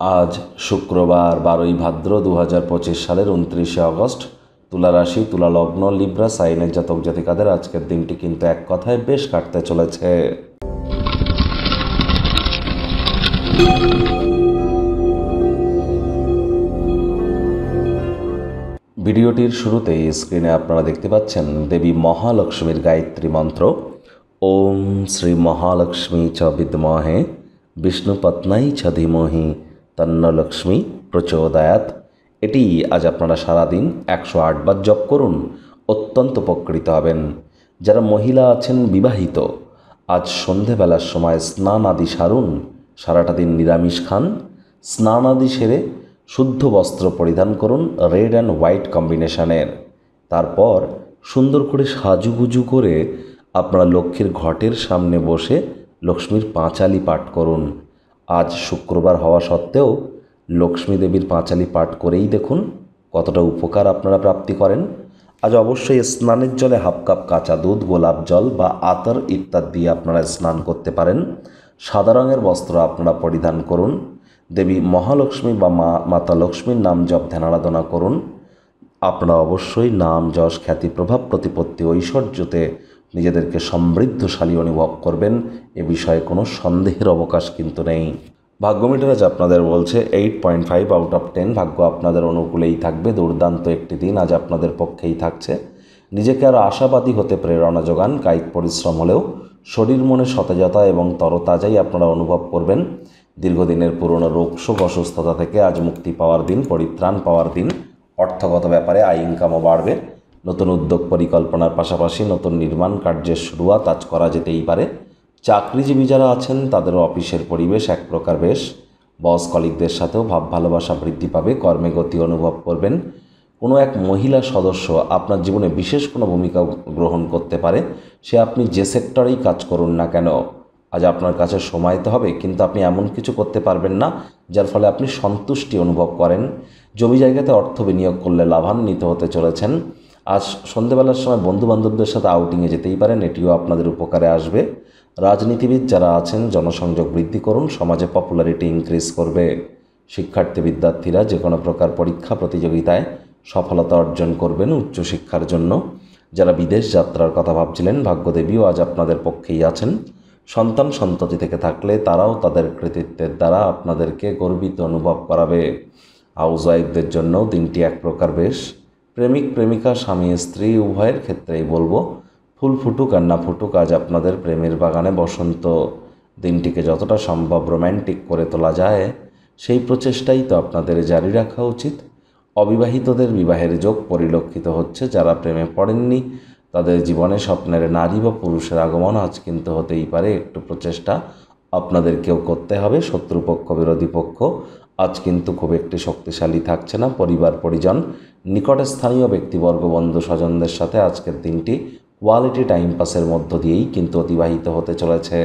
আজ শুক্রবার 12ই ভাদ্র 2025 সালের 29শে আগস্ট। তুলা রাশি, তুলা লগ্ন, লিব্রা সাইনের জাতক জাতিকাদের আজকের দিনটি কিন্তু এক কথায় বেশ কাটতে চলেছে। ভিডিওটির শুরুতেই স্ক্রিনে আপনারা দেখতে পাচ্ছেন দেবী মহালক্ষ্মীর গায়ত্রী মন্ত্র। ওম শ্রী মহালক্ষ্মী চ বিদ্মহে বিষ্ণুপত্নাই ছ ধীমহি তন্ন লক্ষ্মী প্রচোদয়াৎ। এটি আজ আপনারা সারাদিন 108 বার জপ করুন, অত্যন্ত উপকৃত হবেন। যারা মহিলা আছেন বিবাহিত, আজ সন্ধেবেলার সময় স্নান আদি সারুন, সারাটা দিন নিরামিষ খান। স্নান আদি সেরে শুদ্ধ বস্ত্র পরিধান করুন রেড অ্যান্ড হোয়াইট কম্বিনেশনের। তারপর সুন্দর করে সাজুগুজু করে আপনারা লক্ষ্মীর ঘটের সামনে বসে লক্ষ্মীর পাঁচালি পাঠ করুন। আজ শুক্রবার হওয়া সত্ত্বেও লক্ষ্মী দেবীর পাঁচালি পাঠ করেই দেখুন কতটা উপকার আপনারা প্রাপ্তি করেন। আজ অবশ্যই স্নানের জলে হাফ কাপ কাঁচা দুধ, গোলাপ জল বা আতর ইত্যাদি দিয়ে আপনারা স্নান করতে পারেন। সাদা রঙের বস্ত্র আপনারা পরিধান করুন। দেবী মহালক্ষ্মী বা মাতা লক্ষ্মীর নাম জপ ধ্যান আরাধনা করুন। আপনারা অবশ্যই নাম যশ খ্যাতি প্রভাব প্রতিপত্তি ঐশ্বর্যতে নিজেদেরকে সমৃদ্ধশালী অনুভব করবেন, এ বিষয়ে কোনো সন্দেহের অবকাশ কিন্তু নেই। ভাগ্য মিটার আজ আপনাদের বলছে 8.5 আউট অফ 10। ভাগ্য আপনাদের অনুকূলেই থাকবে। দুর্দান্ত একটি দিন আজ আপনাদের পক্ষেই থাকছে। নিজেকে আরও আশাবাদী হতে প্রেরণা যোগান। কায়িক পরিশ্রম হলেও শরীর মনে সতেজতা এবং তরতাজাই আপনারা অনুভব করবেন। দীর্ঘদিনের পুরনো রোগশোক অসুস্থতা থেকে আজ মুক্তি পাওয়ার দিন, পরিত্রাণ পাওয়ার দিন। অর্থগত ব্যাপারে আয় ইনকামও বাড়বে। নতুন উদ্যোগ পরিকল্পনার পাশাপাশি নতুন নির্মাণ কার্যের শুরুয়াত আজ করা যেতেই পারে। চাকরিজীবী যারা আছেন তাদের অফিসের পরিবেশ এক প্রকার বেশ। বস কলিগদের সাথেও ভাব ভালোবাসা বৃদ্ধি পাবে। কর্মে গতি অনুভব করবেন। কোনো এক মহিলা সদস্য আপনার জীবনে বিশেষ কোনো ভূমিকা গ্রহণ করতে পারে। সে আপনি যে সেক্টরেই কাজ করুন না কেন, আজ আপনার কাছে সময় তো হবে, কিন্তু আপনি এমন কিছু করতে পারবেন না যার ফলে আপনি সন্তুষ্টি অনুভব করেন। জমি জায়গাতে অর্থ বিনিয়োগ করলে লাভান্বিত হতে চলেছেন। আজ সন্ধেবেলার সময় বন্ধুবান্ধবদের সাথে আউটিংয়ে যেতেই পারেন, এটিও আপনাদের উপকারে আসবে। রাজনীতিবিদ যারা আছেন জনসংযোগ বৃদ্ধি করুন, সমাজে পপুলারিটি ইনক্রিজ করবে। শিক্ষার্থী বিদ্যার্থীরা যে কোনো প্রকার পরীক্ষা প্রতিযোগিতায় সফলতা অর্জন করবেন উচ্চশিক্ষার জন্য। যারা বিদেশ যাত্রার কথা ভাবছিলেন, ভাগ্যদেবীও আজ আপনাদের পক্ষেই আছেন। সন্তান সন্ততি থেকে থাকলে তারাও তাদের কৃতিত্বের দ্বারা আপনাদেরকে গর্বিত অনুভব করাবে। হাউসওয়াইফদের জন্যও দিনটি এক প্রকার বেশ। প্রেমিক প্রেমিকা, স্বামী স্ত্রী উভয়ের ক্ষেত্রেই বলবো, ফুল ফুটুক আর না ফুটুক, আজ আপনাদের প্রেমের বাগানে বসন্ত। দিনটিকে যতটা সম্ভব রোম্যান্টিক করে তোলা যায় সেই প্রচেষ্টাই তো আপনাদের জারি রাখা উচিত। অবিবাহিতদের বিবাহের যোগ পরিলক্ষিত হচ্ছে। যারা প্রেমে পড়েননি তাদের জীবনে স্বপ্নের নারী বা পুরুষের আগমন আজ কিন্তু হতেই পারে। একটু প্রচেষ্টা আপনাদেরকেও করতে হবে। শত্রুপক্ষ বিরোধী পক্ষ আজ কিন্তু খুব একটি শক্তিশালী থাকছে না। পরিবার পরিজন, নিকটে স্থানীয় ব্যক্তিবর্গ, বন্ধু স্বজনদের সাথে আজকের দিনটি কোয়ালিটি টাইম পাসের মধ্য দিয়েই কিন্তু অতিবাহিত হতে চলেছে।